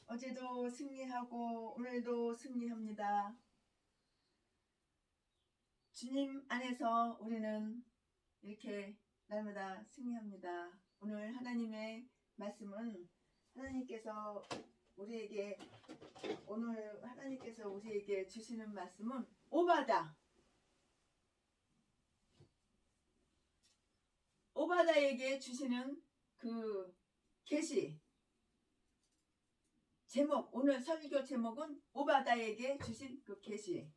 어제도 승리하고 오늘도 승리합니다. 주님 안에서 우리는 이렇게 날마다 승리합니다. 오늘 하나님의 말씀은 오늘 하나님께서 우리에게 주시는 말씀은 오바다에게 주시는 그 계시 제목, 오늘 설교 제목은 오바다에게 주신 그 계시에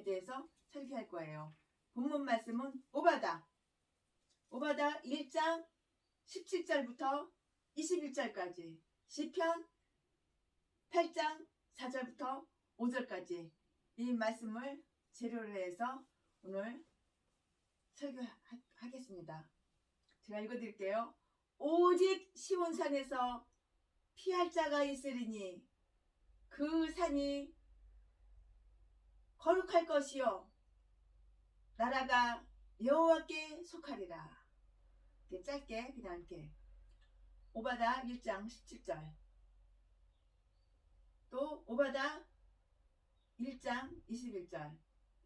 대해서 설교할 거예요. 본문 말씀은 오바다 1장 17절부터 21절까지, 시편 8장 4절부터 5절까지 이 말씀을 재료로 해서 오늘 설교하겠습니다. 제가 읽어드릴게요. 오직 시온산에서 피할 자가 있으리니 그 산이 거룩할 것이요 나라가 여호와께 속하리라. 이렇게 짧게 그냥 이렇게 오바다 1장 17절, 또 오바다 1장 21절,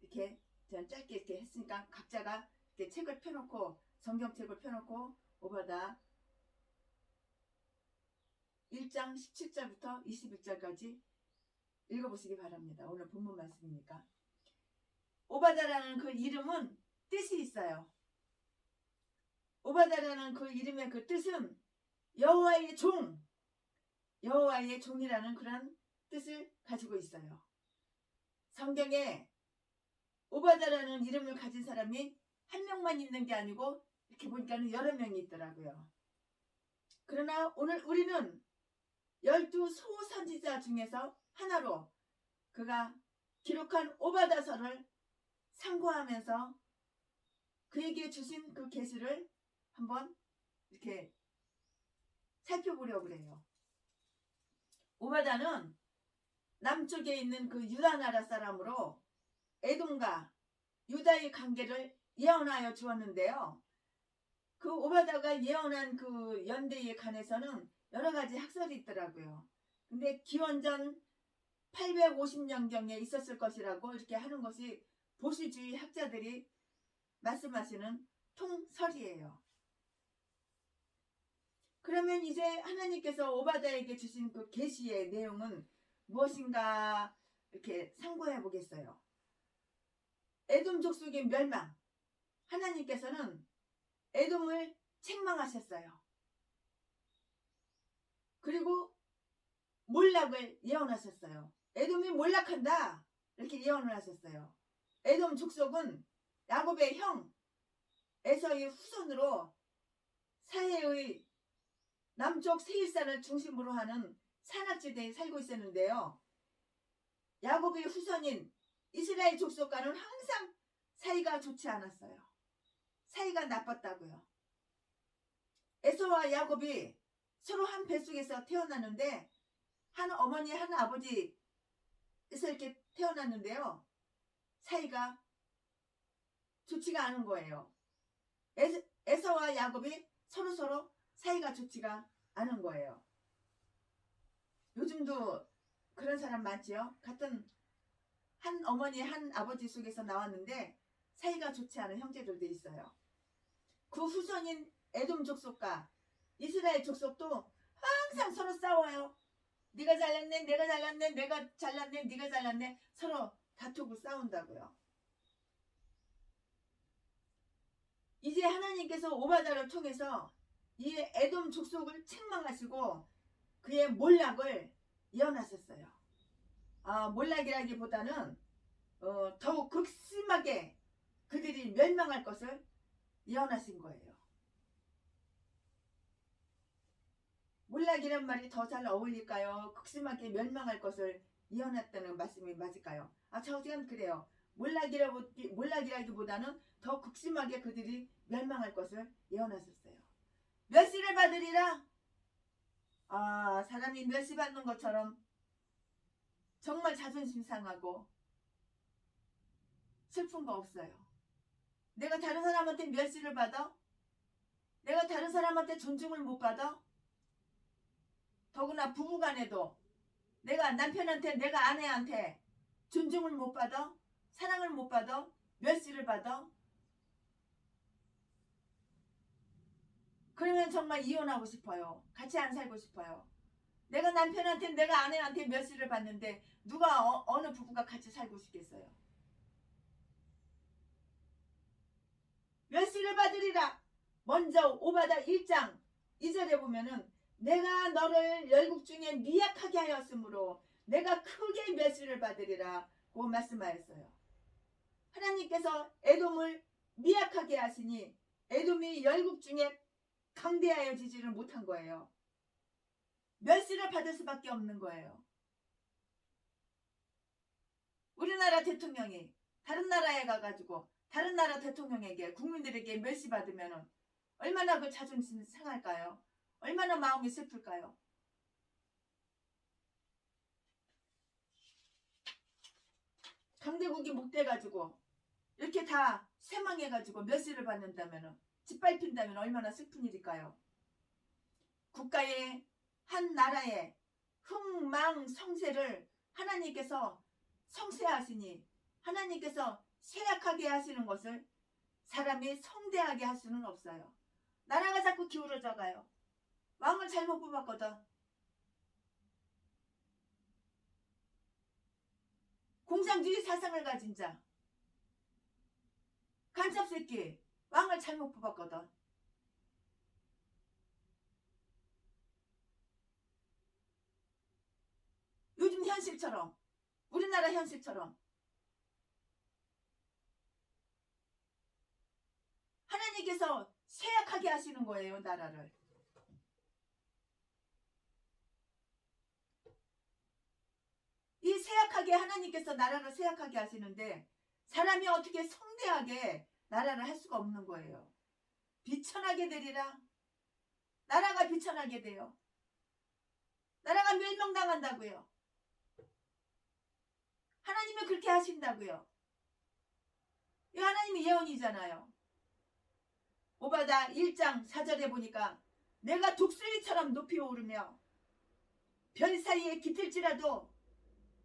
이렇게 저는 짧게 이렇게 했으니까 각자가 이렇게 책을 펴놓고, 성경책을 펴놓고 오바다 1장 17절부터 21절까지 읽어보시기 바랍니다. 오늘 본문 말씀이니까. 오바다라는 그 이름은 뜻이 있어요. 오바다라는 그 이름의 그 뜻은 여호와의 종이라는 그런 뜻을 가지고 있어요. 성경에 오바다라는 이름을 가진 사람이 한 명만 있는 게 아니고 이렇게 보니까 여러 명이 있더라고요. 그러나 오늘 우리는 12소 선지자 중에서 하나로 그가 기록한 오바다서를 상고하면서 그에게 주신 그 계시를 한번 이렇게 살펴보려고 그래요. 오바다는 남쪽에 있는 그 유다 나라 사람으로 에돔과 유다의 관계를 예언하여 주었는데요. 그 오바다가 예언한 그 연대에 관해서는 여러 가지 학설이 있더라고요. 근데 기원전 850년경에 있었을 것이라고 이렇게 하는 것이 보수주의 학자들이 말씀하시는 통설이에요. 그러면 이제 하나님께서 오바다에게 주신 그 계시의 내용은 무엇인가 이렇게 상고해 보겠어요. 에돔 족속의 멸망, 하나님께서는 에돔을 책망하셨어요. 그리고 몰락을 예언하셨어요. 에돔이 몰락한다 이렇게 예언을 하셨어요. 에돔 족속은 야곱의 형 에서의 후손으로 사해의 남쪽 세일산을 중심으로 하는 산악지대에 살고 있었는데요. 야곱의 후손인 이스라엘 족속과는 항상 사이가 좋지 않았어요. 사이가 나빴다고요. 에서와 야곱이 서로 한 뱃속에서 태어났는데, 한 어머니 한 아버지에서 이렇게 태어났는데요. 사이가 좋지가 않은 거예요. 에서와 야곱이 서로 사이가 좋지가 않은 거예요. 요즘도 그런 사람 많지요. 같은 한 어머니 한 아버지 속에서 나왔는데 사이가 좋지 않은 형제들도 있어요. 그 후손인 에돔 족속과 이스라엘 족속도 항상 서로 싸워요. 네가 잘났네, 내가 잘났네, 내가 잘났네, 네가 잘났네, 서로 다투고 싸운다고요. 이제 하나님께서 오바다를 통해서 이 에돔 족속을 책망하시고 그의 몰락을 예언하셨어요. 몰락이라기보다는 더욱 극심하게 그들이 멸망할 것을 예언하신 거예요. 몰락이란 말이 더 잘 어울릴까요? 극심하게 멸망할 것을 예언했다는 말씀이 맞을까요? 저는 그래요. 몰락이라기보다는 더 극심하게 그들이 멸망할 것을 예언하셨어요. 멸시를 받으리라. 사람이 멸시받는 것처럼 정말 자존심 상하고 슬픈 거 없어요. 내가 다른 사람한테 멸시를 받아? 내가 다른 사람한테 존중을 못 받아? 더구나 부부간에도 내가 남편한테, 내가 아내한테 존중을 못 받아? 사랑을 못 받아? 멸시를 받아? 그러면 정말 이혼하고 싶어요. 같이 안 살고 싶어요. 내가 남편한테, 내가 아내한테 멸시를 받는데 누가 어느 부부가 같이 살고 싶겠어요? 멸시를 받으리라. 먼저 오바다 1장 2절에 보면은 내가 너를 열국 중에 미약하게 하였으므로 내가 크게 멸시를 받으리라 고 말씀하였어요. 하나님께서 에돔을 미약하게 하시니 에돔이 열국 중에 강대하여지지를 못한 거예요. 멸시를 받을 수밖에 없는 거예요. 우리나라 대통령이 다른 나라에 가가지고 다른 나라 대통령에게 국민들에게 멸시받으면 얼마나 그 자존심 상할까요? 얼마나 마음이 슬플까요? 강대국이 목대가지고 이렇게 다 쇠망해가지고 멸시를 받는다면 짓밟힌다면 얼마나 슬픈 일일까요? 국가의 한 나라의 흥망성쇠를 하나님께서 성쇠하시니 하나님께서 쇠약하게 하시는 것을 사람이 성대하게 할 수는 없어요. 나라가 자꾸 기울어져 가요. 왕을 잘못 뽑았거든. 공산주의 사상을 가진 자, 간첩새끼, 왕을 잘못 뽑았거든. 요즘 현실처럼, 우리나라 현실처럼 하나님께서 쇠약하게 하시는 거예요, 나라를. 이 쇠약하게 하나님께서 나라를 쇠약하게 하시는데 사람이 어떻게 성대하게 나라를 할 수가 없는 거예요. 비천하게 되리라. 나라가 비천하게 돼요. 나라가 멸망당한다고요. 하나님이 그렇게 하신다고요. 이 하나님의 예언이잖아요. 오바다 1장 4절에 보니까 내가 독수리처럼 높이 오르며 별 사이에 깃들지라도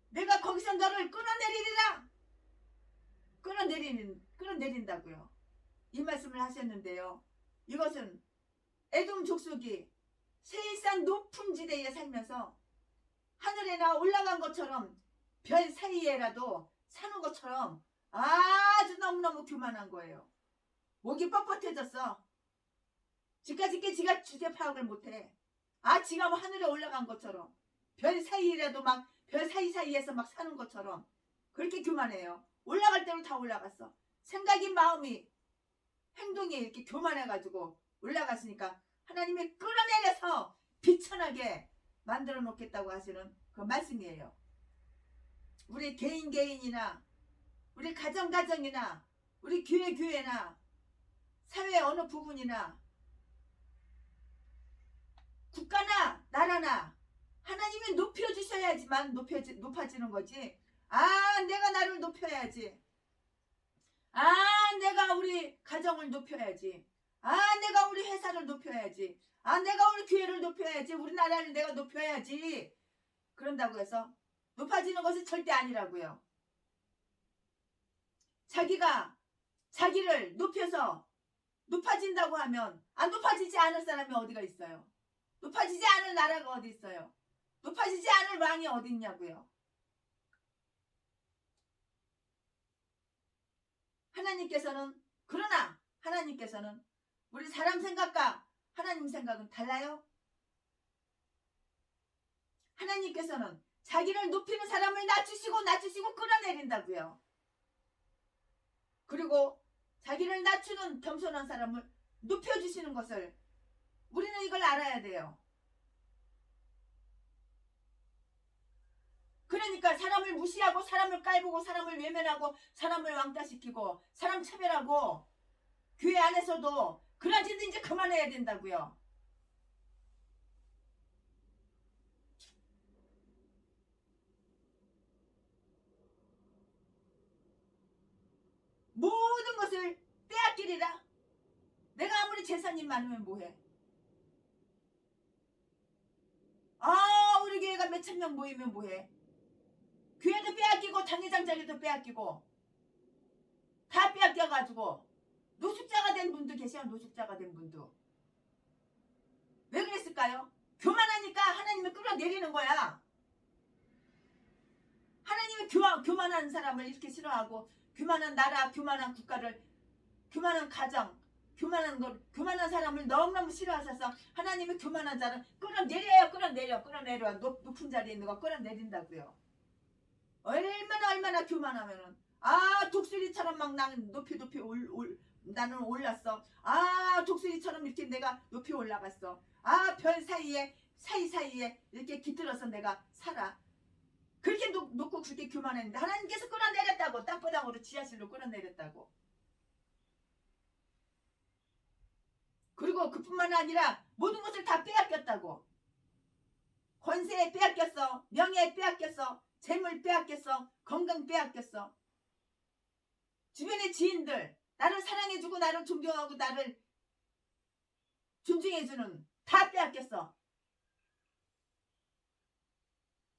내가 거기서 너를 끌어내리리라. 끌어내린다고요. 이 말씀을 하셨는데요. 이것은 에돔 족속이 세일산 높은 지대에 살면서 하늘에 나 올라간 것처럼 별 사이에라도 사는 것처럼 아주 너무너무 교만한 거예요. 목이 뻣뻣해졌어. 지가 주제 파악을 못해. 지가 뭐 하늘에 올라간 것처럼 별 사이에라도 막 별 사이사이에서 막 사는 것처럼 그렇게 교만해요. 올라갈 대로 다 올라갔어. 생각이, 마음이, 행동이 이렇게 교만해가지고 올라갔으니까 하나님이 끌어내려서 비천하게 만들어 놓겠다고 하시는 그 말씀이에요. 우리 개인이나 우리 가정이나 우리 교회나 사회 어느 부분이나 국가나 나라나 하나님이 높여주셔야지만 높아지는 거지. 내가 나를 높여야지. 내가 우리 가정을 높여야지. 내가 우리 회사를 높여야지. 내가 우리 교회를 높여야지. 우리 나라를 내가 높여야지. 그런다고 해서 높아지는 것이 절대 아니라고요. 자기가 자기를 높여서 높아진다고 하면 높아지지 않을 사람이 어디가 있어요? 높아지지 않을 나라가 어디 있어요? 높아지지 않을 왕이 어디 있냐고요. 그러나 하나님께서는 우리 사람 생각과 하나님 생각은 달라요. 하나님께서는 자기를 높이는 사람을 낮추시고 끌어내린다고요. 그리고 자기를 낮추는 겸손한 사람을 높여주시는 것을 우리는 이걸 알아야 돼요. 그러니까 사람을 무시하고 사람을 깔보고 사람을 외면하고 사람을 왕따시키고 사람 차별하고 교회 안에서도 그런 짓은 이제 그만해야 된다고요. 모든 것을 빼앗기리라. 내가 아무리 재산이 많으면 뭐해? 우리 교회가 몇 천 명 모이면 뭐해? 교회도 빼앗기고 당회장 자리도 빼앗기고 다 빼앗겨가지고 노숙자가 된 분도 계셔요. 노숙자가 된 분도. 왜 그랬을까요? 교만하니까 하나님을 끌어내리는 거야. 하나님이 교만한 사람을 이렇게 싫어하고 교만한 나라, 교만한 국가를, 교만한 가정, 교만한 사람을 너무너무 싫어하셔서 하나님이 교만한 자를 끌어내려 높은 자리에 있는 거 끌어내린다고요. 얼마나 교만하면은 독수리처럼 막 나는 높이 나는 올랐어. 독수리처럼 이렇게 내가 높이 올라갔어. 별 사이사이에 이렇게 깃들어서 내가 살아. 그렇게 높고 그렇게 교만했는데 하나님께서 끌어내렸다고. 땅바닥으로 지하실로 끌어내렸다고. 그리고 그뿐만 아니라 모든 것을 다 빼앗겼다고. 권세 빼앗겼어. 명예 빼앗겼어. 재물 빼앗겼어. 건강 빼앗겼어. 주변의 지인들 나를 사랑해주고 나를 존경하고 나를 존중해주는 다 빼앗겼어.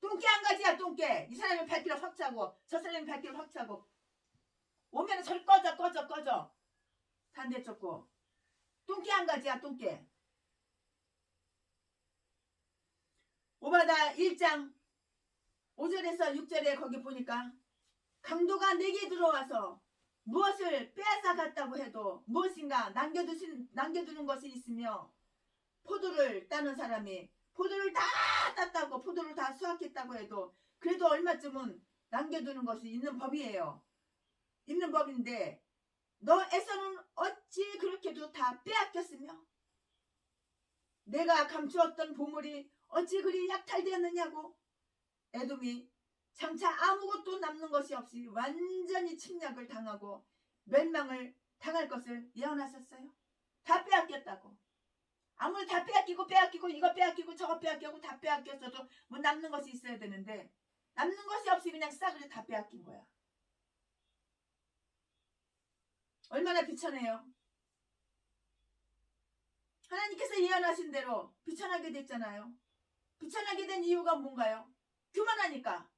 똥개 한 가지야. 똥개. 이 사람이 발길을 확 차고 저 사람이 발길을 확 차고 오면 저리 꺼져. 반대 쫓고 똥개 한 가지야. 똥개. 오바다 1장 5절에서 6절에 거기 보니까 강도가 내게 들어와서 무엇을 빼앗아 갔다고 해도 무엇인가 남겨두는 것이 있으며 포도를 따는 사람이 포도를 다 땄다고 포도를 다 수확했다고 해도 그래도 얼마쯤은 남겨두는 것이 있는 법이에요. 있는 법인데 너에서는 어찌 그렇게도 다 빼앗겼으며 내가 감추었던 보물이 어찌 그리 약탈되었느냐고. 에돔이 장차 아무것도 남는 것이 없이 완전히 침략을 당하고 멸망을 당할 것을 예언하셨어요. 다 빼앗겼다고. 아무리 다 빼앗기고 이거 빼앗기고 저거 빼앗기고 다 빼앗겼어도 뭐 남는 것이 있어야 되는데 남는 것이 없이 그냥 싸그리 다 빼앗긴 거야. 얼마나 비천해요. 하나님께서 예언하신 대로 비천하게 됐잖아요. 비천하게 된 이유가 뭔가요? 교만하니까.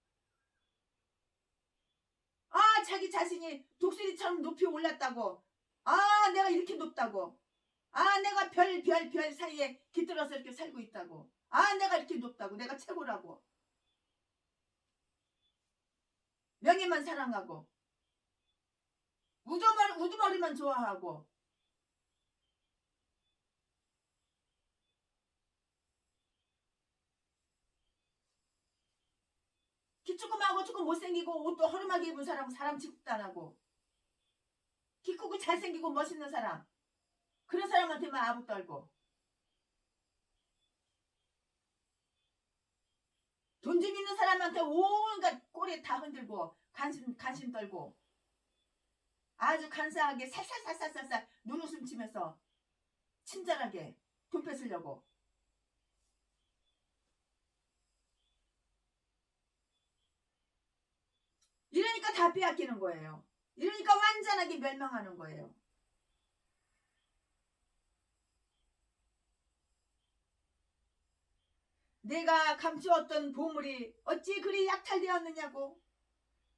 자기 자신이 독수리처럼 높이 올랐다고. 내가 이렇게 높다고. 내가 별 사이에 깃들어서 이렇게 살고 있다고. 내가 이렇게 높다고. 내가 최고라고. 명예만 사랑하고 우두머리만 좋아하고 키 조그마하고 조금 못생기고 옷도 허름하게 입은 사람 취급도 안 하고 키 크고 잘생기고 멋있는 사람 그런 사람한테만 아부 떨고 돈 좀 있는 사람한테 온갖 꼬리 다 흔들고 간신 떨고 아주 간사하게 살살살살살살 눈웃음 치면서 친절하게 돈 뺏으려고. 이러니까 다 빼앗기는 거예요. 이러니까 완전하게 멸망하는 거예요. 내가 감추었던 보물이 어찌 그리 약탈되었느냐고.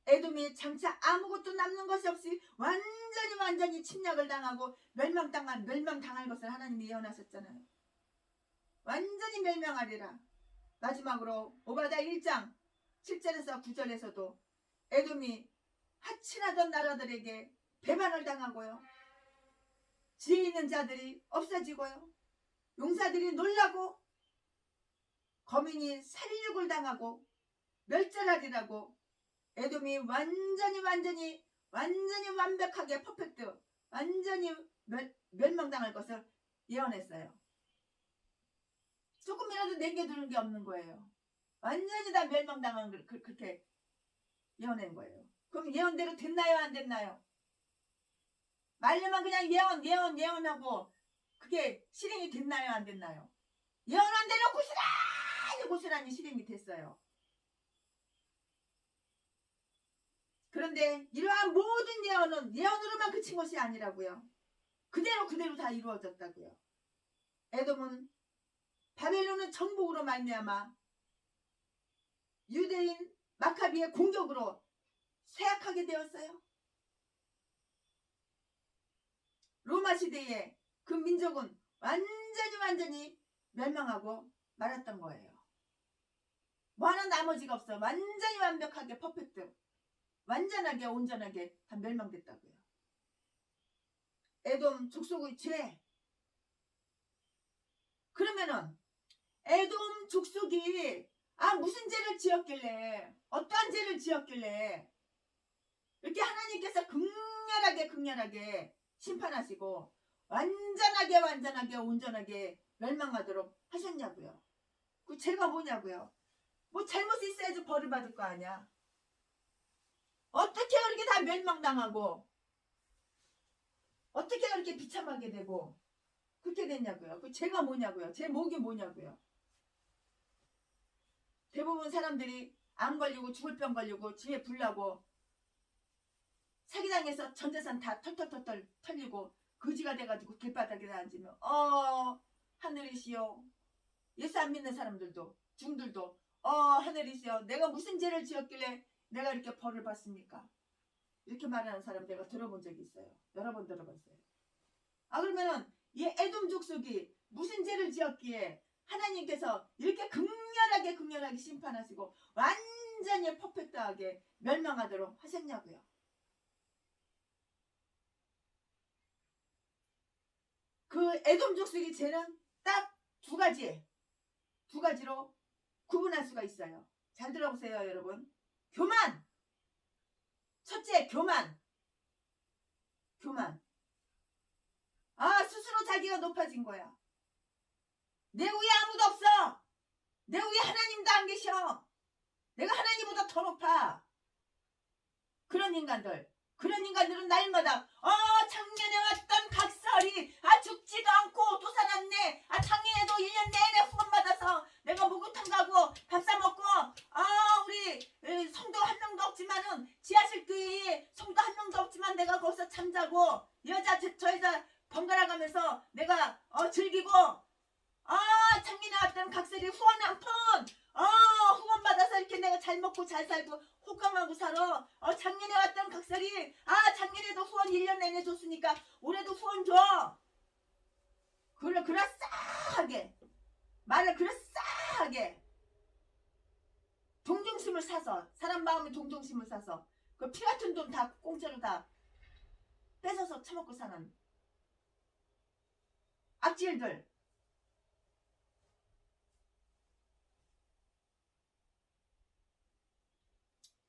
에돔이 장차 아무것도 남는 것이 없이 완전히 침략을 당하고 멸망당할 것을 하나님이 예언하셨잖아요. 완전히 멸망하리라. 마지막으로 오바다 1장 7절에서 9절에서도 에돔이 하친하던 나라들에게 배반을 당하고요. 지혜 있는 자들이 없어지고요. 용사들이 놀라고 거민이 살육을 당하고 멸절하리라고. 에돔이 완전히 완벽하게 퍼펙트 완전히 멸망당할 것을 예언했어요. 조금이라도 남겨두는 게 없는 거예요. 완전히 다 멸망당한 걸 그렇게 예언한 거예요. 그럼 예언대로 됐나요? 안 됐나요? 말로만 그냥 예언하고 그게 실행이 됐나요? 안 됐나요? 예언한 대로 고스란히 실행이 됐어요. 그런데 이러한 모든 예언은 예언으로만 그친 것이 아니라고요. 그대로 다 이루어졌다고요. 에돔은 바벨론의 정복으로 말미암아 유대인 마카비의 공격으로 쇠약하게 되었어요. 로마 시대에 그 민족은 완전히 멸망하고 말았던 거예요. 뭐 하나 나머지가 없어. 완전히 완벽하게 퍼펙트, 완전하게 온전하게 다 멸망됐다고요. 에돔 족속의 죄. 그러면은 에돔 족속이 무슨 죄를 지었길래, 어떠한 죄를 지었길래 이렇게 하나님께서 극렬하게 심판하시고 완전하게 온전하게 멸망하도록 하셨냐고요. 그 죄가 뭐냐고요. 뭐 잘못이 있어야지 벌을 받을 거 아니야. 어떻게 그렇게 다 멸망당하고 어떻게 그렇게 비참하게 되고 그렇게 됐냐고요. 그 죄가 뭐냐고요. 제 목이 뭐냐고요. 대부분 사람들이 암 걸리고 죽을 병 걸리고 집에 불나고 사기당해서 전 재산 다 털털 털리고 거지가 돼가지고 길바닥에 앉으면 하늘이시여. 예수 안 믿는 사람들도 중들도 하늘이시여, 내가 무슨 죄를 지었길래 내가 이렇게 벌을 받습니까? 이렇게 말하는 사람 내가 들어본 적이 있어요. 여러 번 들어봤어요. 그러면은 이 에돔 족속이 무슨 죄를 지었기에 하나님께서 이렇게 극렬하게 심판하시고 완전히 퍼펙트하게 멸망하도록 하셨냐고요. 그 에돔 족속의 죄는 딱 두 가지로 구분할 수가 있어요. 잘 들어보세요, 여러분. 교만. 첫째, 교만. 스스로 자기가 높아진 거야. 내 위에 아무도 없어. 내 위에 하나님도 안 계셔. 내가 하나님보다 더 높아. 그런 인간들은 날마다 작년에 왔던 각설이 죽지도 않고 또 살았네. 작년에도 1년 내내 후원받아서 내가 목욕탕 가고 밥 사 먹고 우리 성도 한 명도 없지만은 지하실 교회에 성도 한 명도 없지만 내가 거기서 잠자고 저 여자 번갈아 가면서 내가 즐기고 작년에 왔던 각설이 후원 한 푼 후원 받아서 이렇게 내가 잘 먹고 잘 살고 호강하고 살아. 작년에 왔던 각설이 작년에도 후원 1년 내내 줬으니까 올해도 후원 줘. 그럴싸하게 말을 그럴싸하게 동정심을 사서, 사람 마음에 동정심을 사서 그 피 같은 돈 다 공짜로 다 뺏어서 처먹고 사는 악질들.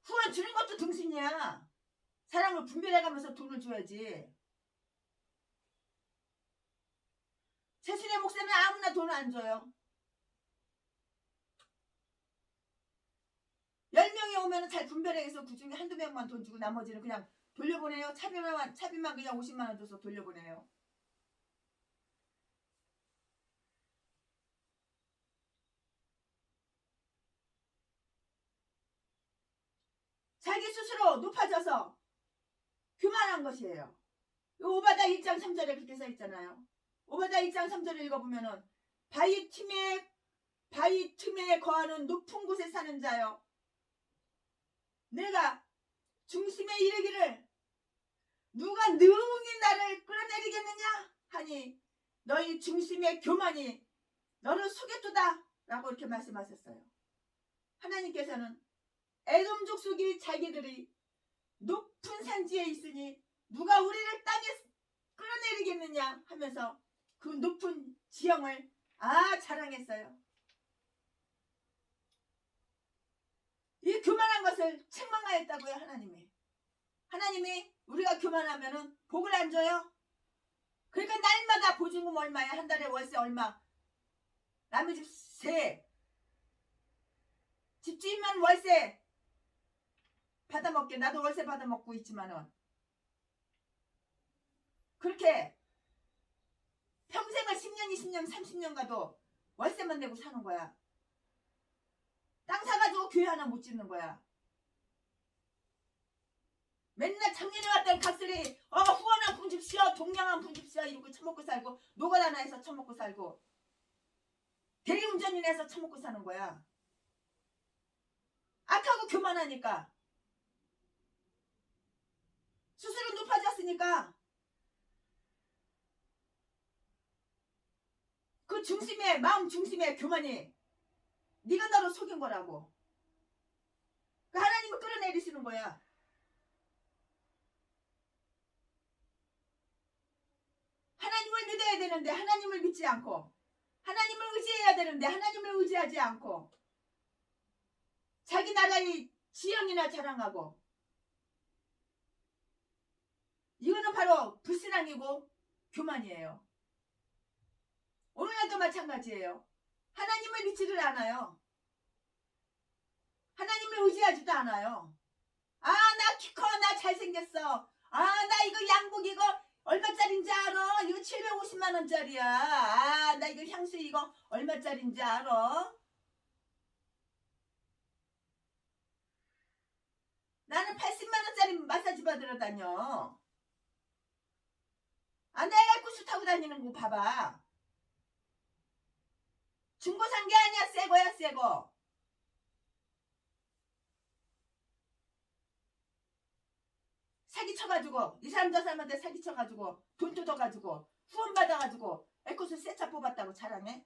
후원 주는 것도 등신이야. 사람을 분별해가면서 돈을 줘야지. 세순의 목사는 아무나 돈을 안 줘요. 10명이 오면 잘 분별해서 그 중에 한두 명만 돈 주고 나머지는 그냥 돌려보내요. 차비만 그냥 50만원 줘서 돌려보내요. 자기 스스로 높아져서 교만한 것이에요. 오바다 1장 3절에 그렇게 써있잖아요. 오바다 1장 3절을 읽어보면은 바위 틈에 거하는 높은 곳에 사는 자여, 내가 중심에 이르기를 누가 능히 나를 끌어내리겠느냐 하니 너희 중심의 교만이 너를 속였도다 라고 이렇게 말씀하셨어요. 하나님께서는 에돔 족속이 자기들이 높은 산지에 있으니 누가 우리를 땅에 끌어내리겠느냐 하면서 그 높은 지형을 자랑했어요. 이 교만한 것을 책망하였다고요. 하나님이 우리가 교만하면은 복을 안 줘요. 그러니까 날마다 보증금 얼마야, 한 달에 월세 얼마, 남의 집 세, 집주인만 월세 받아먹게, 나도 월세 받아먹고 있지만은 그렇게 평생을 10년 20년 30년 가도 월세만 내고 사는 거야. 땅 사가지고 교회 하나 못 짓는 거야. 맨날 작년에 왔던 각설이 후원 한 푼 줍시오, 동양 한 푼 줍시오 이러고 처먹고 살고, 노가다나에서 처먹고 살고, 대리운전인해서 처먹고 사는 거야. 악하고 교만하니까. 스스로 높아졌으니까 그 중심에, 마음 중심에 교만이 네가 나를 속인 거라고. 그 하나님을 끌어내리시는 거야. 하나님을 믿어야 되는데 하나님을 믿지 않고, 하나님을 의지해야 되는데 하나님을 의지하지 않고, 자기 나라의 지형이나 자랑하고, 이거는 바로 불신앙이고 교만이에요. 오늘날도 마찬가지예요. 하나님을 믿지를 않아요. 하나님을 의지하지도 않아요. 아, 나 키 커, 나 잘생겼어. 아, 나 이거 양복 이거 얼마짜린지 알아? 이거 750만 원짜리야. 아, 나 이거 향수 이거 얼마짜린지 알아? 나는 80만 원짜리 마사지 받으러 다녀. 아, 내가 구스 타고 다니는 거 봐봐. 중고 산 게 아니야. 새 거야, 새 거. 사기 쳐가지고, 이 사람 저 사람한테 사기 쳐가지고, 돈 뜯어가지고, 후원 받아가지고, 에코스 새 차 뽑았다고 자랑해?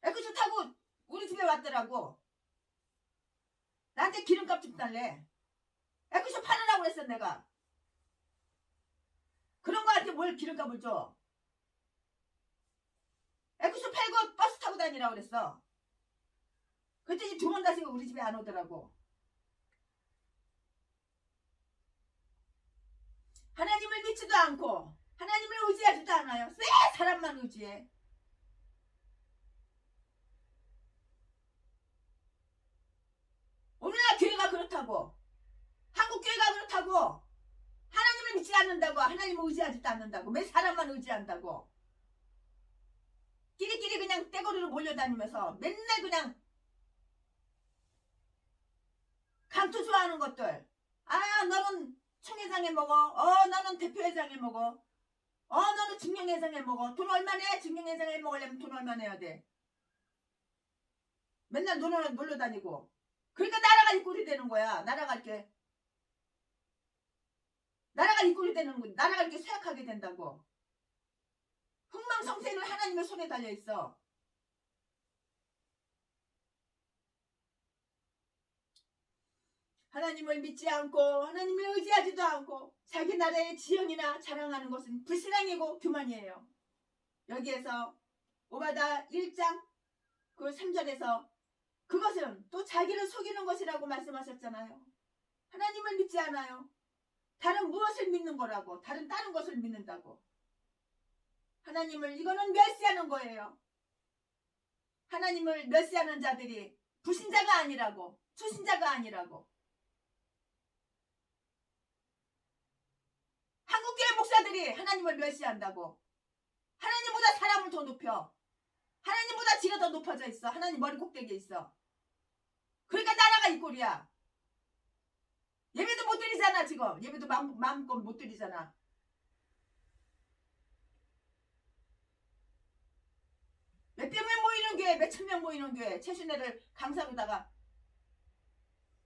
에코스 타고 우리 집에 왔더라고. 나한테 기름값 좀 달래. 에코스 팔으라고 그랬어, 내가. 그런 거한테 뭘 기름값을 줘? 에코스 팔고 버스 타고 다니라고 그랬어. 그랬더니 2번 다시 우리 집에 안 오더라고. 하나님을 믿지도 않고 하나님을 의지하지도 않아요. 왜 사람만 의지해? 오늘날 교회가 그렇다고, 한국 교회가 그렇다고, 하나님을 믿지 않는다고, 하나님을 의지하지도 않는다고, 왜 사람만 의지한다고, 끼리끼리 그냥 떼거리로 몰려다니면서 맨날 그냥 강투 좋아하는 것들. 아, 너는 총회장에 먹어. 너는 대표회장에 먹어. 너는 증명회장에 먹어. 돈 얼마 내? 증명회장에 먹으려면 돈 얼마 내야 돼? 맨날 놀러 다니고. 그러니까 나라가 이 꼴이 되는 거야. 나라가 이 꼴이 되는 거야. 나라가 이렇게 쇠약하게 된다고. 흥망성쇠는 하나님의 손에 달려 있어. 하나님을 믿지 않고 하나님을 의지하지도 않고 자기 나라의 지형이나 자랑하는 것은 불신앙이고 교만이에요. 여기에서 오바다 1장 그 3절에서 그것은 또 자기를 속이는 것이라고 말씀하셨잖아요. 하나님을 믿지 않아요. 다른 무엇을 믿는 거라고, 다른 것을 믿는다고. 하나님을, 이거는 멸시하는 거예요. 하나님을 멸시하는 자들이 불신자가 아니라고, 초신자가 아니라고. 한국교회 목사들이 하나님을 멸시한다고. 하나님보다 사람을 더 높여. 하나님보다 지가 더 높아져 있어. 하나님 머리 꼭대기에 있어. 그러니까 나라가 이 꼴이야. 예배도 못 드리잖아. 지금 예배도 마음껏 못 드리잖아. 몇백 명 모이는 교회, 몇천 명 모이는 교회, 최순애를 강사로다가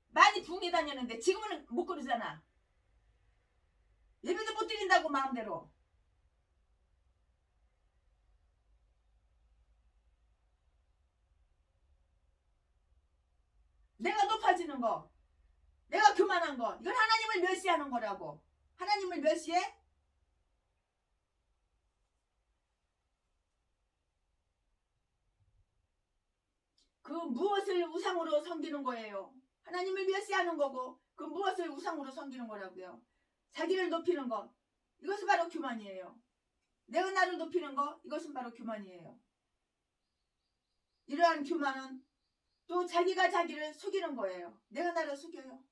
많이 붕이 다녔는데 지금은 못 그러잖아. 예배도 못 드린다고 마음대로. 내가 높아지는 거, 내가 교만한 거, 이건 하나님을 멸시하는 거라고. 하나님을 멸시해? 그 무엇을 우상으로 섬기는 거예요. 하나님을 멸시하는 거고 그 무엇을 우상으로 섬기는 거라고요. 자기를 높이는 것, 이것은 바로 교만이에요. 내가 나를 높이는 것, 이것은 바로 교만이에요. 이러한 교만은 또 자기가 자기를 속이는 거예요. 내가 나를 속여요.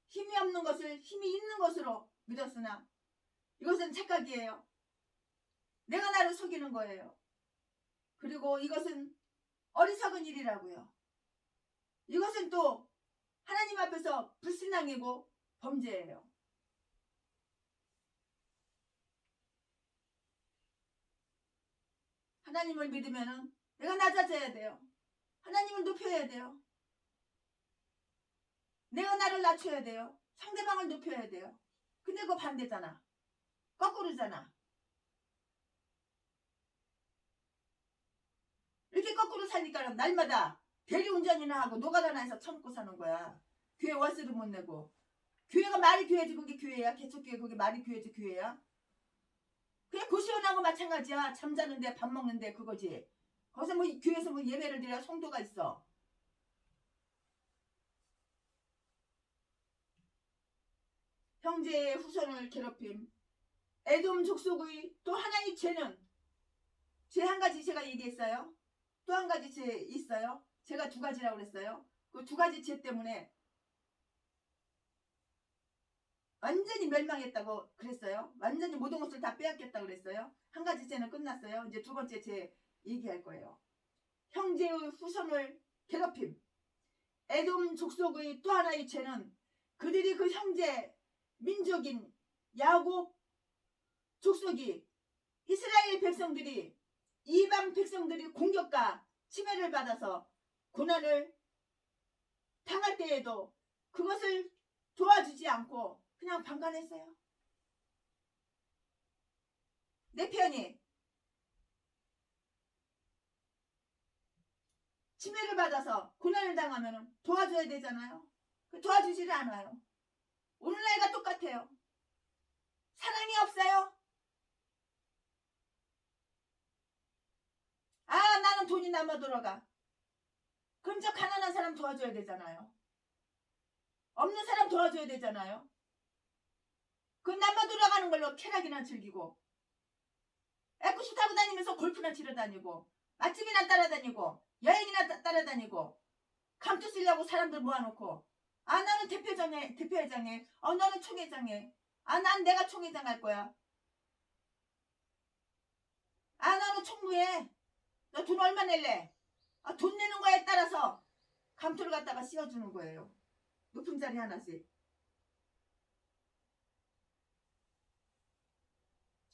힘이 없는 것을 힘이 있는 것으로 믿었으나 이것은 착각이에요. 내가 나를 속이는 거예요. 그리고 이것은 어리석은 일이라고요. 이것은 또 하나님 앞에서 불신앙이고 범죄예요. 하나님을 믿으면은 내가 낮아져야 돼요. 하나님을 높여야 돼요. 내가 나를 낮춰야 돼요. 상대방을 높여야 돼요. 근데 그거 반대잖아. 거꾸로잖아. 이렇게 거꾸로 사니까 날마다 대리운전이나 하고 노가다나 해서 처먹고 사는 거야. 교회 월세도 못 내고. 교회가 말이 교회지 그게 교회야? 개척교회 그게 말이 교회지 교회야? 그냥 고시원하고 마찬가지야. 잠자는데 밥 먹는데 그거지. 거기서 뭐 교회에서 뭐 예배를 드려야 성도가 있어. 형제의 후손을 괴롭힘. 에돔 족속의 또 하나의 죄는 죄 한 가지 제가 얘기했어요. 또 한 가지 죄 있어요. 제가 두 가지라고 그랬어요. 그 두 가지 죄 때문에 완전히 멸망했다고 그랬어요. 완전히 모든 것을 다 빼앗겼다고 그랬어요. 한 가지 죄는 끝났어요. 이제 두 번째 죄 얘기할 거예요. 형제의 후손을 괴롭힘. 에돔 족속의 또 하나의 죄는 그들이 그 형제 민족인 야곱 족속이 이스라엘 백성들이 이방 백성들이 공격과 침해를 받아서 고난을 당할 때에도 그것을 도와주지 않고 그냥 방관했어요. 내 편이 침해를 받아서 고난을 당하면 도와줘야 되잖아요. 도와주지를 않아요. 오늘날과 똑같아요. 사랑이 없어요. 아, 나는 돈이 남아 돌아가. 그럼 저 가난한 사람 도와줘야 되잖아요. 없는 사람 도와줘야 되잖아요. 그 남아 돌아가는 걸로 쾌락이나 즐기고 에쿠시 타고 다니면서 골프나 치러 다니고 맛집이나 따라다니고 여행이나 따라다니고 감투 쓰려고 사람들 모아놓고 아 나는 대표회장에 너는 총회장에 아 난 내가 총회장 할 거야. 아 너는 총무해. 너 돈 얼마 낼래? 아, 돈 내는 거에 따라서 감투를 갖다가 씌워주는 거예요. 높은 자리 하나씩.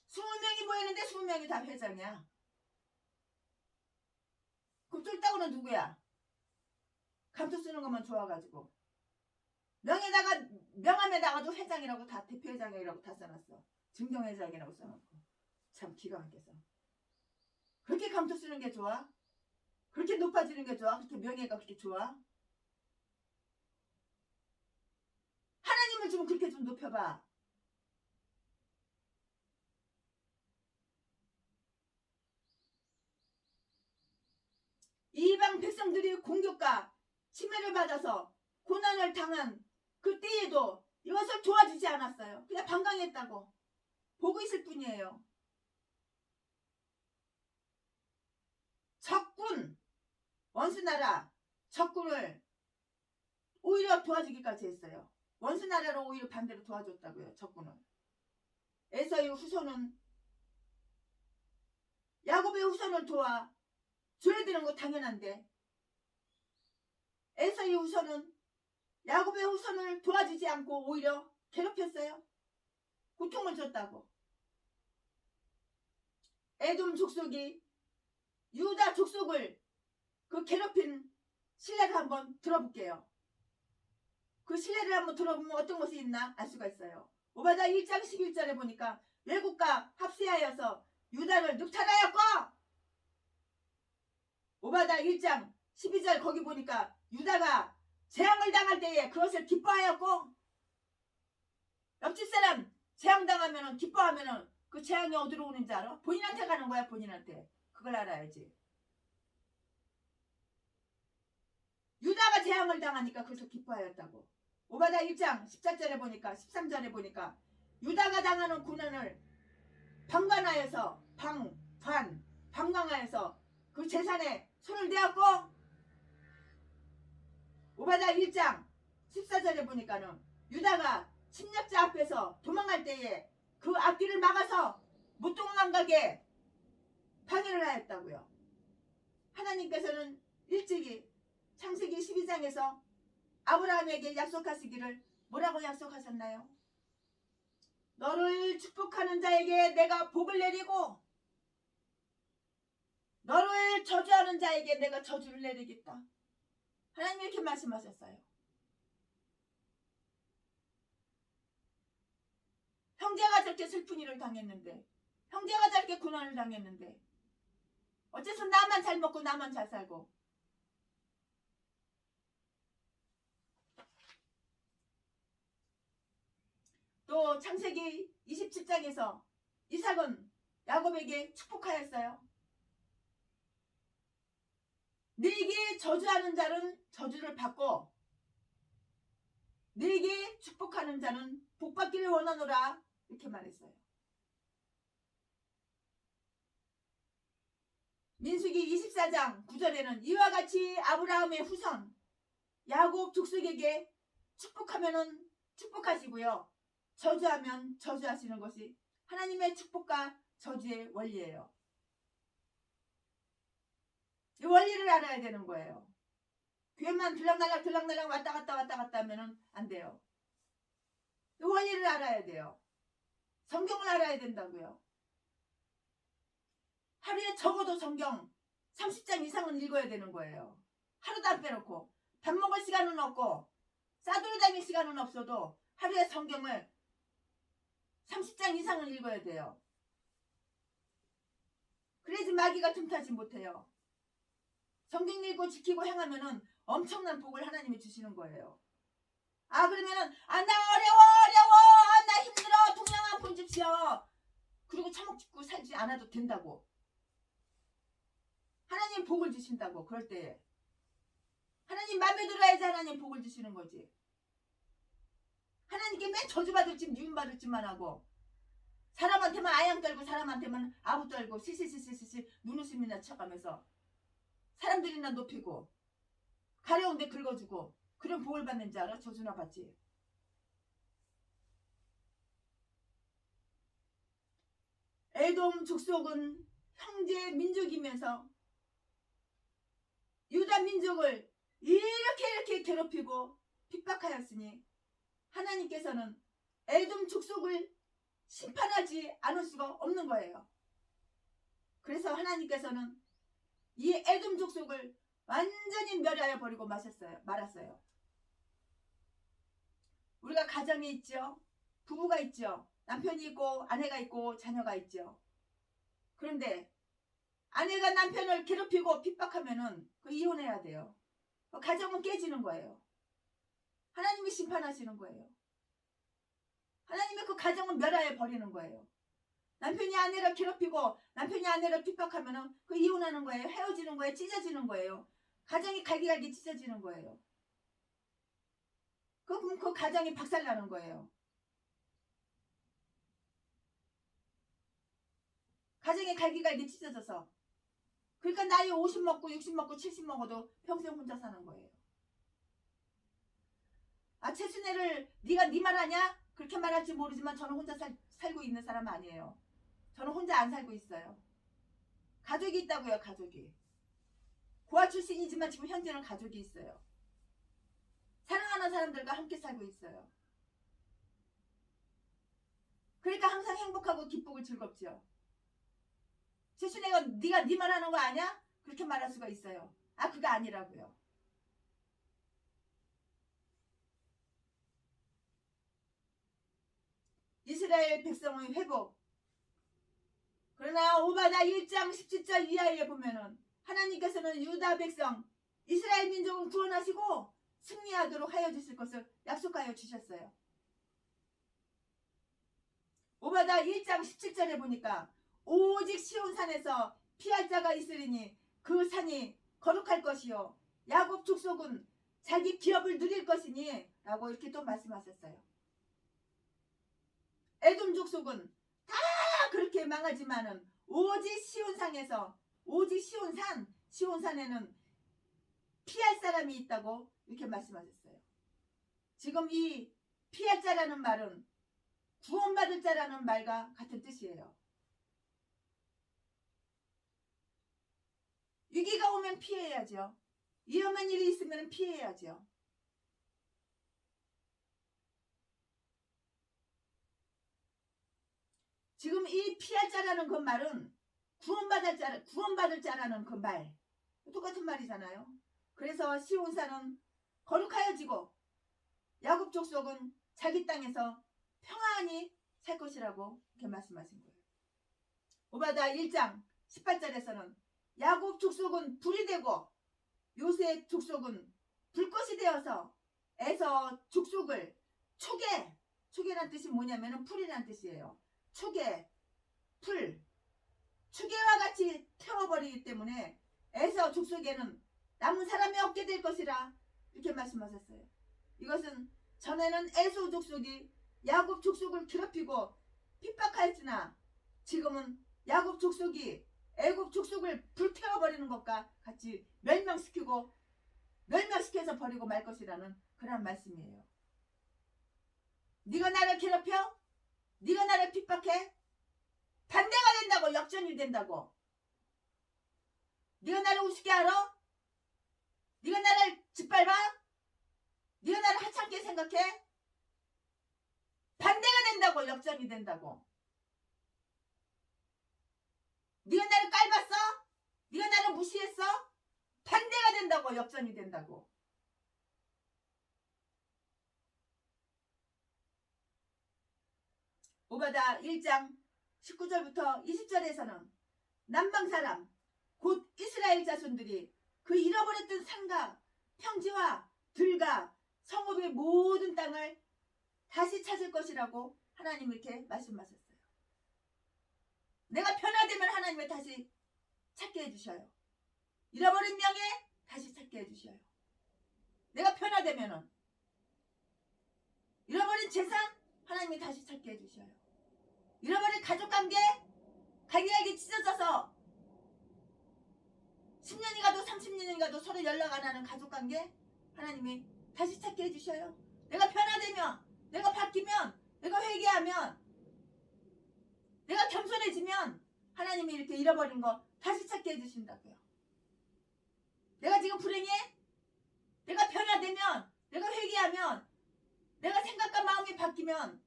20명이 모이는데 20명이 다 회장이야. 그럼 쫄따구는 누구야? 감투 쓰는 것만 좋아가지고. 명함에다가도 회장이라고 다 대표회장이라고 다 써놨어. 증경회장이라고 써놓고. 참 기가 막혀서. 그렇게 감투 쓰는 게 좋아? 그렇게 높아지는 게 좋아? 그렇게 명예가 그렇게 좋아? 하나님을 좀 그렇게 좀 높여봐. 이방 백성들이 공격과 침해를 받아서 고난을 당한 그때에도 이것을 도와주지 않았어요. 그냥 방강했다고 보고 있을 뿐이에요. 적군, 원수나라 적군을 오히려 도와주기까지 했어요. 원수나라로 오히려 반대로 도와줬다고요. 적군을. 에서의 후손은 야곱의 후손을 도와 줘야 되는 거 당연한데 에서의 후손은 야곱의 후손을 도와주지 않고 오히려 괴롭혔어요. 고통을 줬다고. 에돔 족속이 유다 족속을 그 괴롭힌 신뢰를 한번 들어볼게요. 그 신뢰를 한번 들어보면 어떤 것이 있나 알 수가 있어요. 오바다 1장 11절에 보니까 외국과 합세하여서 유다를 늑탈하였고 오바다 1장 12절 거기 보니까 유다가 재앙을 당할 때에 그것을 기뻐하였고 옆집 사람 재앙당하면 기뻐하면 그 재앙이 어디로 오는지 알아? 본인한테 가는 거야. 본인한테. 그걸 알아야지. 유다가 재앙을 당하니까 그래서 기뻐하였다고. 오바다 1장 14절에 보니까 13절에 보니까 유다가 당하는 고난을 방관하여서 방광하여서 그 재산에 손을 대었고 오바다 1장 14절에 보니까는 유다가 침략자 앞에서 도망갈 때에 그 앞길을 막아서 못 도망가게 방해를 하였다고요. 하나님께서는 일찍이 창세기 12장에서 아브라함에게 약속하시기를 뭐라고 약속하셨나요? 너를 축복하는 자에게 내가 복을 내리고 너를 저주하는 자에게 내가 저주를 내리겠다. 하나님 이렇게 말씀하셨어요. 형제가 저렇게 슬픈 일을 당했는데, 형제가 저렇게 고난을 당했는데, 어째서 나만 잘 먹고 나만 잘 살고. 또 창세기 27장에서 이삭은 야곱에게 축복하였어요. 네게 저주하는 자는 저주를 받고 네게 축복하는 자는 복받기를 원하노라, 이렇게 말했어요. 민수기 24장 9절에는 이와 같이 아브라함의 후손 야곱 족속에게 축복하면은 축복하시고요, 저주하면 저주하시는 것이 하나님의 축복과 저주의 원리예요. 이 원리를 알아야 되는 거예요. 교회만 들락날락 왔다 갔다 하면은 안 돼요. 이 원리를 알아야 돼요. 성경을 알아야 된다고요. 하루에 적어도 성경 30장 이상은 읽어야 되는 거예요. 하루도 안 빼놓고. 밥 먹을 시간은 없고 싸돌아 다닐 시간은 없어도 하루에 성경을 30장 이상은 읽어야 돼요. 그래야지 마귀가 틈타지 못해요. 성경 읽고 지키고 행하면은 엄청난 복을 하나님이 주시는 거예요. 아, 그러면은 나 어려워, 나 힘들어, 동양아 본 줍시오. 그리고 처먹고 살지 않아도 된다고. 하나님 복을 주신다고. 그럴 때 하나님 맘에 들어야지 하나님 복을 주시는 거지. 하나님께 맨 저주받을 짓 미움받을 짓만 하고, 사람한테만 아양 떨고 사람한테만 아부 떨고 시시시시시 눈웃음이나 쳐가면서 사람들이나 높이고 가려운데 긁어주고, 그런 복을 받는 줄 알아? 저주나 받지. 에돔 족속은 형제 민족이면서 유다 민족을 이렇게 괴롭히고 핍박하였으니 하나님께서는 에돔 족속을 심판하지 않을 수가 없는 거예요. 그래서 하나님께서는 이 에돔 족속을 완전히 멸하여 버리고 말았어요. 우리가 가정이 있죠. 부부가 있죠. 남편이 있고 아내가 있고 자녀가 있죠. 그런데 아내가 남편을 괴롭히고 핍박하면은 이혼해야 돼요. 가정은 깨지는 거예요. 하나님이 심판하시는 거예요. 하나님의 그 가정은 멸하여 버리는 거예요. 남편이 아내를 괴롭히고 남편이 아내를 핍박하면은 이혼하는 거예요. 헤어지는 거예요. 찢어지는 거예요. 가정이 갈기갈기 찢어지는 거예요. 그럼 그 가정이 박살나는 거예요. 가정이 갈기갈기 찢어져서. 그러니까 나이 50 먹고 60 먹고 70 먹어도 평생 혼자 사는 거예요. 아, 최순애를 네가 네 말 하냐? 그렇게 말할지 모르지만 저는 혼자 살고 있는 사람 아니에요. 저는 혼자 안 살고 있어요. 가족이 있다고요. 가족이. 고아 출신이지만 지금 현재는 가족이 있어요. 사랑하는 사람들과 함께 살고 있어요. 그러니까 항상 행복하고 기쁘고 즐겁죠. 최순애가 네가 네 말 하는 거 아냐? 그렇게 말할 수가 있어요. 아, 그거 아니라고요. 이스라엘 백성의 회복. 그러나 오바다 1장 17절 이하에 보면은 하나님께서는 유다 백성 이스라엘 민족을 구원하시고 승리하도록 하여 주실 것을 약속하여 주셨어요. 오바다 1장 17절에 보니까 오직 시온산에서 피할 자가 있으리니 그 산이 거룩할 것이요 야곱 족속은 자기 기업을 누릴 것이니 라고 이렇게 또 말씀하셨어요. 에돔 족속은 다 그렇게 망하지만은 오직 시온산에서 오직 시온산에는 피할 사람이 있다고 이렇게 말씀하셨어요. 지금 이 피할 자라는 말은 구원받을 자라는 말과 같은 뜻이에요. 위기가 오면 피해야죠. 위험한 일이 있으면 피해야죠. 지금 이 피할 자라는 그 말은 구원받을 자라는 그 말, 똑같은 말이잖아요. 그래서 시온산은 거룩하여지고 야곱 족속은 자기 땅에서 평안히 살 것이라고 이렇게 말씀하신 거예요. 오바다 1장 18절에서는 야곱 족속은 불이 되고 요셉 족속은 불꽃이 되어서 에서 족속을 초계란 뜻이 뭐냐면 풀이란 뜻이에요. 초계와 같이 태워버리기 때문에 에서 족속에는 남은 사람이 없게 될 것이라 이렇게 말씀하셨어요. 이것은 전에는 에서 족속이 야곱 족속을 괴롭히고 핍박하였으나 지금은 야곱 족속이 애굽 족속을 불태워버리는 것과 같이 멸망시켜서 버리고 말 것이라는 그런 말씀이에요. 네가 나를 괴롭혀? 네가 나를 핍박해? 반대가 된다고. 역전이 된다고. 네가 나를 우습게 알아? 네가 나를 짓밟아? 네가 나를 하찮게 생각해? 반대가 된다고. 역전이 된다고. 네가 나를 깔봤어? 네가 나를 무시했어? 반대가 된다고. 역전이 된다고. 오바다 1장 19절부터 20절에서는 남방사람 곧 이스라엘 자손들이 그 잃어버렸던 산과 평지와 들과 성읍의 모든 땅을 다시 찾을 것이라고 하나님 이렇게 말씀하셨어요. 내가 변화되면 하나님이 다시 찾게 해주셔요. 잃어버린 명예 다시 찾게 해주셔요. 내가 변화되면은 잃어버린 재산 하나님이 다시 찾게 해주셔요. 잃어버린 가족관계 갈기갈기 찢어져서 10년이 가도 30년이 가도 서로 연락 안 하는 가족관계 하나님이 다시 찾게 해주셔요. 내가 변화되면, 내가 바뀌면, 내가 회개하면, 내가 겸손해지면 하나님이 이렇게 잃어버린 거 다시 찾게 해주신다고요. 내가 지금 불행해? 내가 변화되면, 내가 회개하면, 내가 생각과 마음이 바뀌면,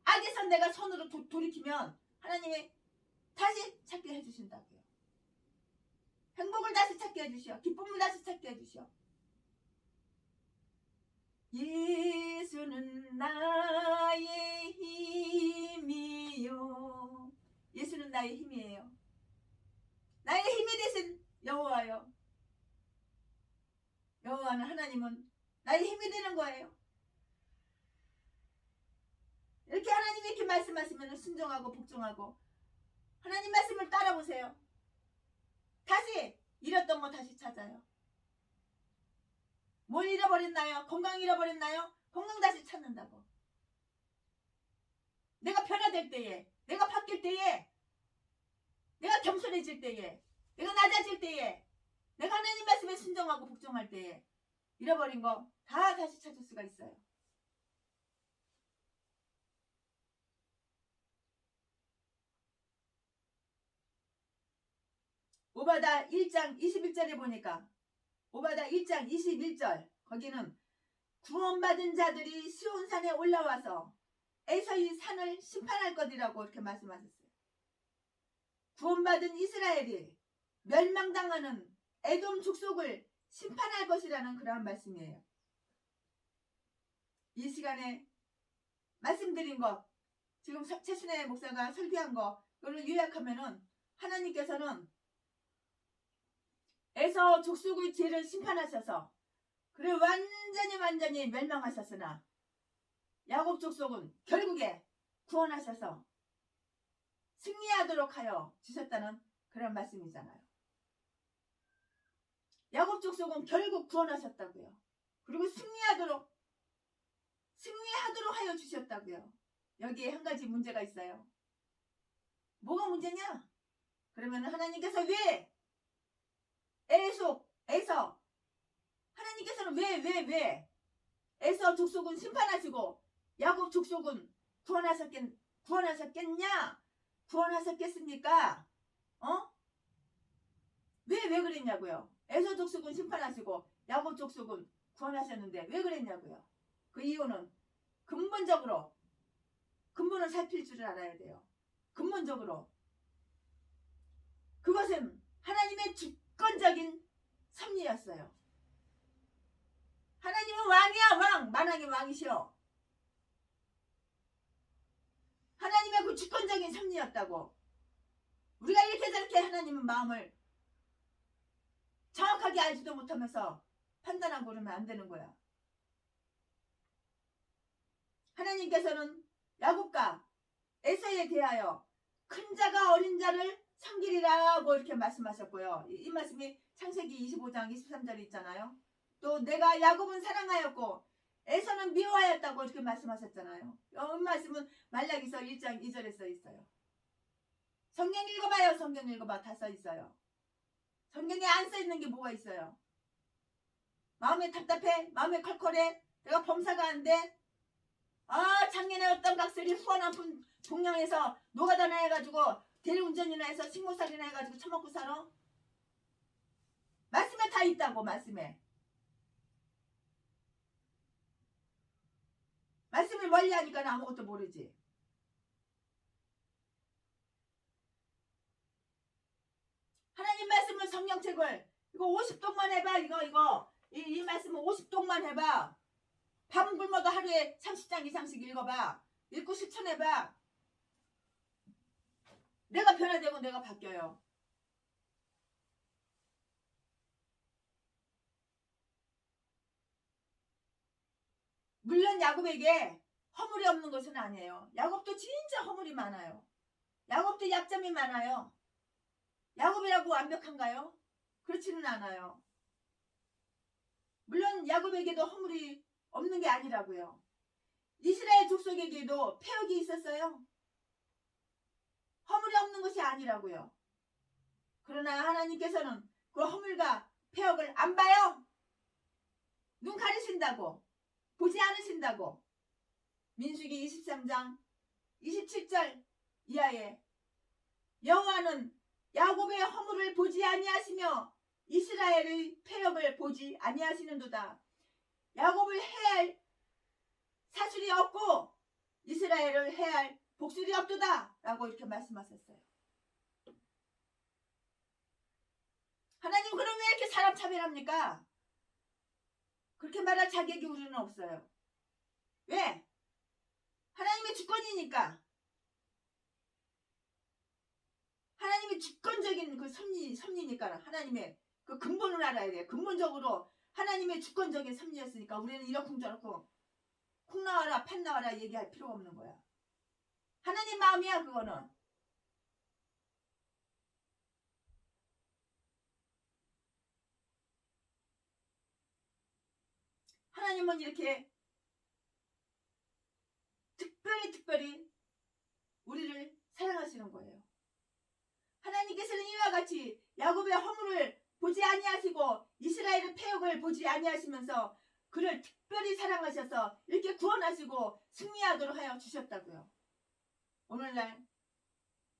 악에서 내가 손으로 돌이키면 하나님이 다시 찾게 해주신다고요. 행복을 다시 찾게 해주시오. 기쁨을 다시 찾게 해주시오. 예수는 나의 힘이요. 예수는 나의 힘이에요. 나의 힘이 되신 여호와요. 여호와는 하나님은 나의 힘이 되는 거예요. 이렇게 하나님이 이렇게 말씀하시면 순종하고 복종하고 하나님 말씀을 따라보세요. 다시 잃었던 거 다시 찾아요. 뭘 잃어버렸나요? 건강 잃어버렸나요? 건강 다시 찾는다고. 내가 변화될 때에, 내가 바뀔 때에, 내가 겸손해질 때에, 내가 낮아질 때에, 내가 하나님 말씀에 순종하고 복종할 때에 잃어버린 거 다 다시 찾을 수가 있어요. 오바다 1장 21절에 보니까 오바다 1장 21절 거기는 구원받은 자들이 시온산에 올라와서 에서의 산을 심판할 것이라고 이렇게 말씀하셨어요. 구원받은 이스라엘이 멸망당하는 에돔 족속을 심판할 것이라는 그러한 말씀이에요. 이 시간에 말씀드린 것, 지금 최순애 목사가 설교한 거 이걸 요약하면은 하나님께서는 에서 족속의 죄를 심판하셔서 그래 완전히 멸망하셨으나 야곱 족속은 결국에 구원하셔서 승리하도록 하여 주셨다는 그런 말씀이잖아요. 야곱 족속은 결국 구원하셨다고요. 그리고 승리하도록 하여 주셨다고요. 여기에 한 가지 문제가 있어요. 뭐가 문제냐? 그러면 하나님께서 왜 에서 하나님께서는 왜 에서 족속은 심판하시고 야곱 족속은 구원하셨겠냐? 구원하셨겠습니까? 왜 그랬냐고요? 에서 족속은 심판하시고 야곱 족속은 구원하셨는데 왜 그랬냐고요? 그 이유는 근본을 살필 줄 알아야 돼요. 근본적으로 그것은 하나님의 주권적인 섭리였어요. 하나님은 왕이야 왕. 만왕의 왕이시오. 그 주권적인 섭리였다고. 우리가 이렇게 저렇게 하나님은 마음을 정확하게 알지도 못하면서 판단하고 그러면 안 되는 거야. 하나님께서는 야곱과 에서에 대하여 큰 자가 어린 자를 섬기리라고 이렇게 말씀하셨고요. 이 말씀이 창세기 25장 23절에 있잖아요. 또 내가 야곱은 사랑하였고 에서는 미워하였다고 이렇게 말씀하셨잖아요. 이 말씀은 말라기서 1장 2절에 써 있어요. 성경 읽어봐요. 성경 읽어봐. 다 써 있어요. 성경에 안 써 있는 게 뭐가 있어요? 마음에 답답해? 마음에 컬컬해? 내가 범사가 안 돼? 작년에 어떤 각설이 후원 한 푼 동양에서 노가다나 해가지고 대리운전이나 해서 식모살이나 해가지고 처먹고 살아? 말씀에 다 있다고. 말씀을 멀리하니까 아무것도 모르지. 하나님 말씀을 성경책을 이거 50독만 해봐. 이 말씀을 50독만 해봐. 밥은 굶어도 하루에 30장 이상씩 읽어봐. 읽고 실천해봐. 내가 변화되고 내가 바뀌어요. 물론 야곱에게 허물이 없는 것은 아니에요. 야곱도 진짜 허물이 많아요. 야곱도 약점이 많아요. 야곱이라고 완벽한가요? 그렇지는 않아요. 물론 야곱에게도 허물이 없는 게 아니라고요. 이스라엘 족속에게도 패역이 있었어요. 허물이 없는 것이 아니라고요. 그러나 하나님께서는 그 허물과 패역을 안 봐요. 눈 가리신다고. 보지 않으신다고. 민수기 23장 27절 이하에 여호와는 야곱의 허물을 보지 아니하시며 이스라엘의 패역을 보지 아니하시는도다. 야곱을 해할 사실이 없고 이스라엘을 해할 복술이 없도다 라고 이렇게 말씀하셨어요. 하나님 그럼 왜 이렇게 사람 차별합니까? 그렇게 말할 자격이 우리는 없어요. 왜? 하나님의 주권이니까. 하나님의 주권적인 그 섭리니까 하나님의 그 근본을 알아야 돼요. 근본적으로 하나님의 주권적인 섭리였으니까 우리는 이러쿵저러쿵 콩 나와라 팥 나와라 얘기할 필요가 없는 거야. 하나님 마음이야 그거는. 하나님은 이렇게 특별히 우리를 사랑하시는 거예요. 하나님께서는 이와 같이 야곱의 허물을 보지 아니하시고 이스라엘의 패역을 보지 아니하시면서 그를 특별히 사랑하셔서 이렇게 구원하시고 승리하도록 하여 주셨다고요. 오늘날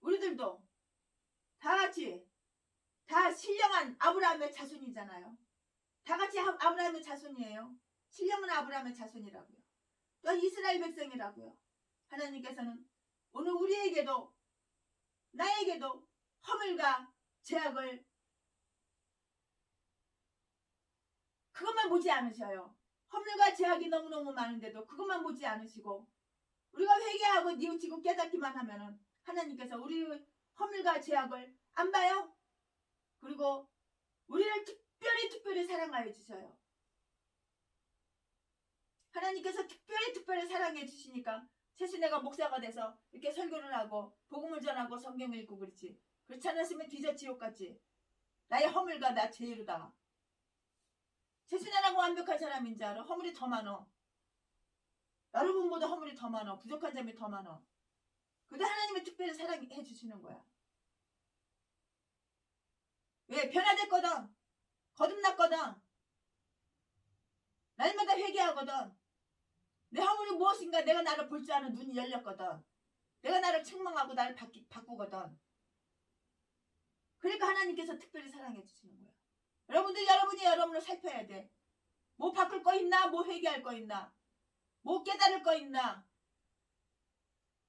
우리들도 다 같이 다 신령한 아브라함의 자손이잖아요. 다 같이 아브라함의 자손이에요. 신령한 아브라함의 자손이라고요. 또 이스라엘 백성이라고요. 하나님께서는 오늘 우리에게도 나에게도 허물과 죄악을 그것만 보지 않으셔요. 허물과 죄악이 너무너무 많은데도 그것만 보지 않으시고 우리가 회개하고 뉘우치고 깨닫기만 하면은 하나님께서 우리의 허물과 죄악을 안 봐요. 그리고 우리를 특별히 사랑하여 주셔요. 하나님께서 특별히 사랑해 주시니까 사실 내가 목사가 돼서 이렇게 설교를 하고 복음을 전하고 성경을 읽고 그렇지. 그렇지 않았으면 뒤져 지옥 같지. 나의 허물과 나 죄로다가 세순하고 완벽한 사람인 줄 알아. 허물이 더 많어. 여러분보다 허물이 더 많어. 부족한 점이 더 많어. 근데 하나님이 특별히 사랑해 주시는 거야. 왜? 변화됐거든. 거듭났거든. 날마다 회개하거든. 내 허물이 무엇인가 내가 나를 볼 줄 아는 눈이 열렸거든. 내가 나를 책망하고 나를 바꾸거든. 그러니까 하나님께서 특별히 사랑해 주시는 거야. 여러분들 여러분이 여러분을 살펴야 돼. 뭐 바꿀 거 있나? 뭐 회개할 거 있나? 뭐 깨달을 거 있나?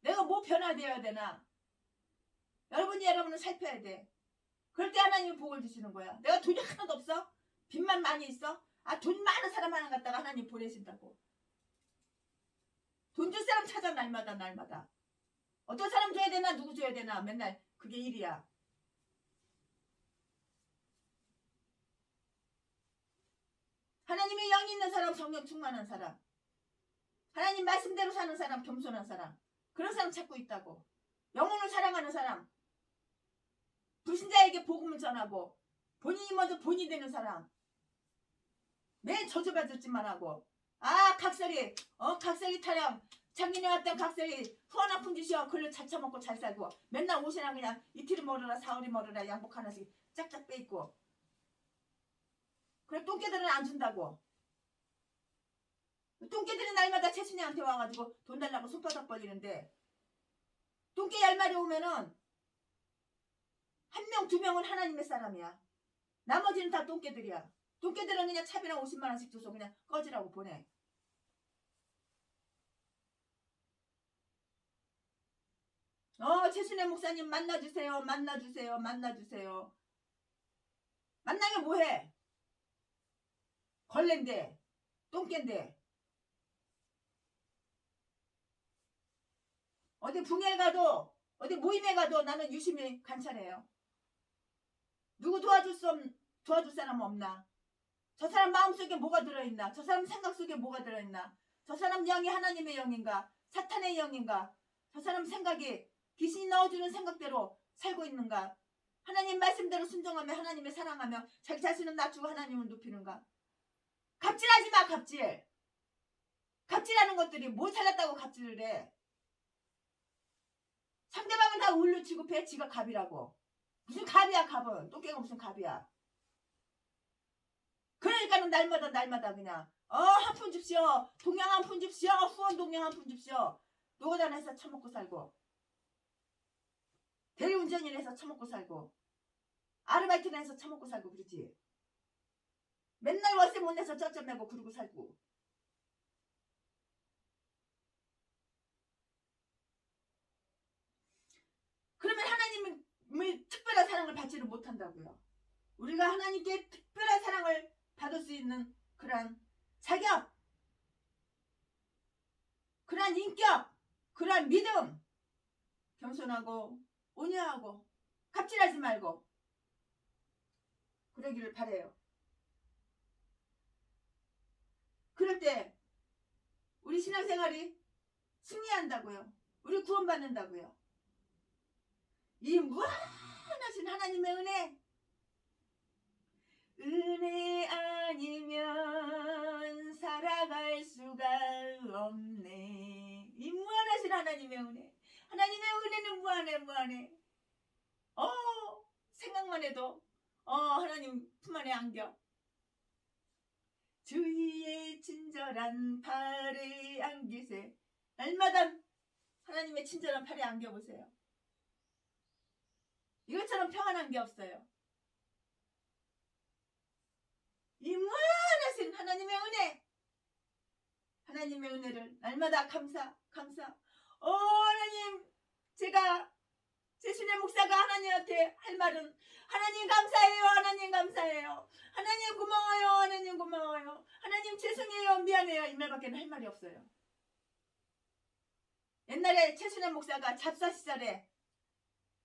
내가 뭐 변화되어야 되나? 여러분이 여러분을 살펴야 돼. 그럴 때 하나님이 복을 주시는 거야. 내가 돈이 하나도 없어? 빚만 많이 있어? 돈 많은 사람 하나 갖다가 하나님 보내신다고. 돈 줄 사람 찾아 날마다. 어떤 사람 줘야 되나 누구 줘야 되나 맨날 그게 일이야. 하나님의 영이 있는 사람, 성령 충만한 사람, 하나님 말씀대로 사는 사람, 겸손한 사람, 그런 사람 찾고 있다고. 영혼을 사랑하는 사람, 불신자에게 복음을 전하고 본인이 먼저 본이 되는 사람, 매일 저주받을짓만 하고, 각설이 각설이 타령 작년에 왔던 각설이 후원 아픈 짓이여 글로 잘 처먹고 잘 살고 맨날 옷이나 그냥 이틀이 멀어라 사흘이 멀어라 양복 하나씩 짝짝 빼입고, 그래 똥개들은 안 준다고. 똥개들이 날마다 채순이한테 와가지고 돈 달라고 손바닥 벌리는데, 똥개 10마리 오면은 1명 2명은 하나님의 사람이야. 나머지는 다 똥개들이야. 똥개들은 그냥 차비랑 50만원씩 줘서 그냥 꺼지라고 보내. 최순애 목사님 만나주세요. 만나주세요. 만나주세요. 만나면 뭐해? 걸레인데 똥개인데. 어디 붕에 가도 어디 모임에 가도 나는 유심히 관찰해요. 누구 도와줄 사람 없나? 저 사람 마음속에 뭐가 들어있나? 저 사람 생각 속에 뭐가 들어있나? 저 사람 영이 하나님의 영인가? 사탄의 영인가? 저 사람 생각이 귀신이 넣어주는 생각대로 살고 있는가? 하나님 말씀대로 순종하며 하나님을 사랑하며 자기 자신은 낮추고 하나님을 높이는가? 갑질하지 마. 갑질. 갑질하는 것들이 뭘 살렸다고 갑질을 해? 상대방은 다 울려 취급해. 지가 갑이라고. 무슨 갑이야 갑은. 똥개가 무슨 갑이야. 그러니까는 날마다 그냥 한 푼 줍시오. 동양 한 푼 줍시오. 후원 동양 한 푼 줍시오. 노가다 해서 처먹고 살고, 대리운전일 해서 처먹고 살고, 아르바이트 해서 처먹고 살고 그러지. 맨날 월세 못 내서 쩌쩌 매고 그러고 살고. 그러면 하나님의 특별한 사랑을 받지를 못한다고요. 우리가 하나님께 특별한 사랑을 받을 수 있는 그러한 자격, 그러한 인격, 그러한 믿음, 겸손하고 온유하고 갑질하지 말고 그러기를 바라요. 그럴 때 우리 신앙생활이 승리한다고요. 우리 구원받는다고요. 이 무한하신 하나님의 은혜 아니면 살아갈 수가 없네. 이 무한하신 하나님의 은혜. 하나님의 은혜는 무한해. 생각만 해도 하나님 품 안에 안겨. 주의 친절한 팔에 안기세. 날마다 하나님의 친절한 팔에 안겨보세요. 이것처럼 평안한 게 없어요. 이 무한하신 하나님의 은혜, 하나님의 은혜를 날마다 감사. 하나님, 제가 최순애 목사가 하나님한테 할 말은 하나님 감사해요. 하나님 감사해요. 하나님 고마워요. 하나님 고마워요. 하나님 죄송해요. 미안해요. 이 말밖에 할 말이 없어요. 옛날에 최순애 목사가 잡사 시절에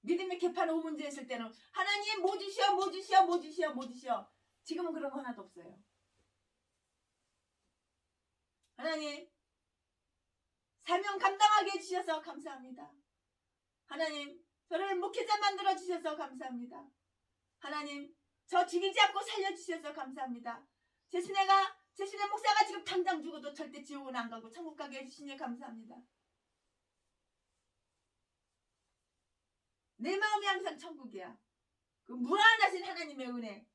믿음의 개판 5문제 했을 때는 하나님 뭐 주시오. 지금은 그런 거 하나도 없어요. 하나님 사명 감당하게 해주셔서 감사합니다. 하나님 저를 목회자 만들어 주셔서 감사합니다. 하나님 저 죽이지 않고 살려주셔서 감사합니다. 최순애 목사가 지금 당장 죽어도 절대 지옥은 안 가고 천국 가게 해주시니 감사합니다. 내 마음이 항상 천국이야. 그 무한하신 하나님의 은혜,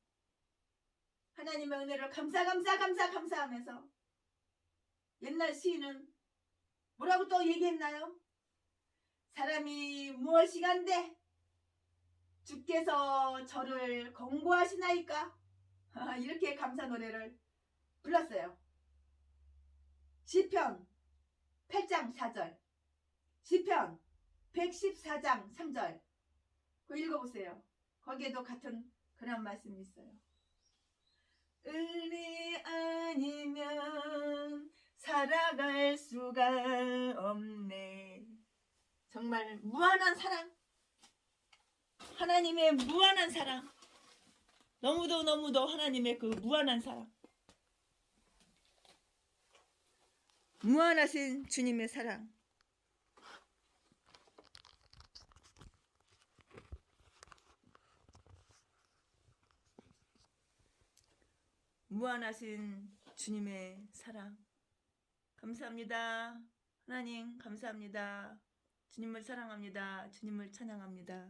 하나님의 은혜를 감사하면서, 옛날 시인은 뭐라고 또 얘기했나요? 사람이 무엇이간데 주께서 저를 권고하시나이까. 이렇게 감사 노래를 불렀어요. 시편 8장 4절, 시편 114장 3절 그거 읽어보세요. 거기에도 같은 그런 말씀이 있어요. 은혜 아니면 살아갈 수가 없네. 정말 무한한 사랑, 하나님의 무한한 사랑, 너무도 너무도 하나님의 그 무한한 사랑, 무한하신 주님의 사랑, 무한하신 주님의 사랑. 감사합니다. 하나님 감사합니다. 주님을 사랑합니다. 주님을 찬양합니다.